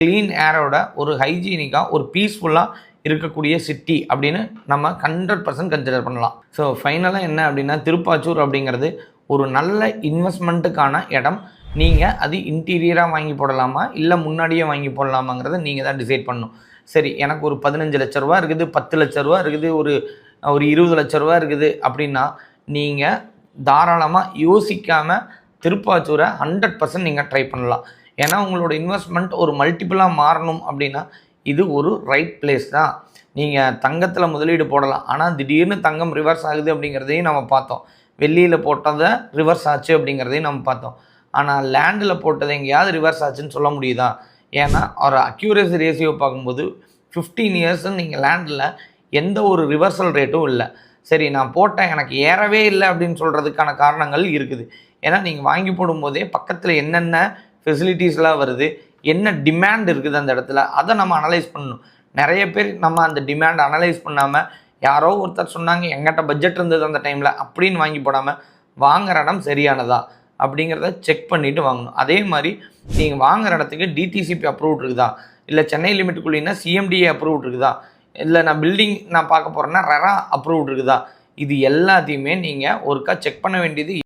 Clean ஏரோட ஒரு ஹைஜீனிக்காக ஒரு பீஸ்ஃபுல்லாக இருக்கக்கூடிய சிட்டி அப்படின்னு நம்ம 100% கன்சிடர் பண்ணலாம். ஸோ ஃபைனலாக என்ன அப்படின்னா, திருப்பாச்சூர் அப்படிங்கிறது ஒரு நல்ல இன்வெஸ்ட்மெண்ட்டுக்கான இடம். நீங்கள் அது இன்டீரியராக வாங்கி போடலாமா, இல்லை முன்னாடியே வாங்கி போடலாமாங்கிறத நீங்கள் தான் டிசைட் பண்ணணும். சரி, எனக்கு ஒரு 15 லட்ச ரூபா இருக்குது, 10 லட்ச ரூபா இருக்குது, ஒரு 20 லட்ச ரூபா இருக்குது அப்படின்னா, நீங்கள் தாராளமாக யோசிக்காமல் திருப்பாச்சூரை 100% நீங்கள் ட்ரை பண்ணலாம். ஏன்னா உங்களோட இன்வெஸ்ட்மெண்ட் ஒரு மல்டிபிளாக மாறணும் அப்படின்னா இது ஒரு ரைட் பிளேஸ் தான். நீங்கள் தங்கத்தில் முதலீடு போடலாம், ஆனால் திடீர்னு தங்கம் ரிவர்ஸ் ஆகுது அப்படிங்கிறதையும் நம்ம பார்த்தோம். வெள்ளியில் போட்டதை ரிவர்ஸ் ஆச்சு அப்படிங்கிறதையும் நம்ம பார்த்தோம். ஆனால் லேண்டில் போட்டது எங்கேயாவது ரிவர்ஸ் ஆச்சுன்னு சொல்ல முடியுதா? ஏன்னா ஒரு அக்யூரேசி ரேஷியோ பார்க்கும்போது 15 இயர்ஸ்ன்னு நீங்கள் லேண்டில் எந்த ஒரு ரிவர்சல் ரேட்டும் இல்லை. சரி, நான் போட்டேன் எனக்கு ஏறவே இல்லை அப்படின்னு சொல்கிறதுக்கான காரணங்கள் இருக்குது. ஏன்னா நீங்கள் வாங்கி போடும்போதே பக்கத்தில் என்னென்ன ஃபெசிலிட்டிஸ்லாம் வருது, என்ன டிமாண்ட் இருக்குது அந்த இடத்துல, அதை நம்ம அனலைஸ் பண்ணணும். நிறைய பேர் நம்ம அந்த டிமாண்ட் அனலைஸ் பண்ணாமல், யாரோ ஒருத்தர் சொன்னாங்க எங்கிட்ட பட்ஜெட் இருந்தது அந்த டைமில் அப்படின்னு வாங்கி போடாமல், வாங்குகிற இடம் சரியானதா அப்படிங்கிறத செக் பண்ணிவிட்டு வாங்கணும். அதே மாதிரி நீங்கள் வாங்குகிற இடத்துக்கு டிடிசிபி அப்ரூவ்ட் இருக்குதா, இல்லை சென்னை லிமிட்டுக்குள்ளேன்னா சிஎம்டிஏ அப்ரூவ்ட் இருக்குதா, இல்லை நான் பில்டிங் நான் பார்க்க போகிறேன்னா ரெரா அப்ரூவ்ட் இருக்குதா, இது எல்லாத்தையுமே நீங்கள் ஒருக்கா செக் பண்ண வேண்டியது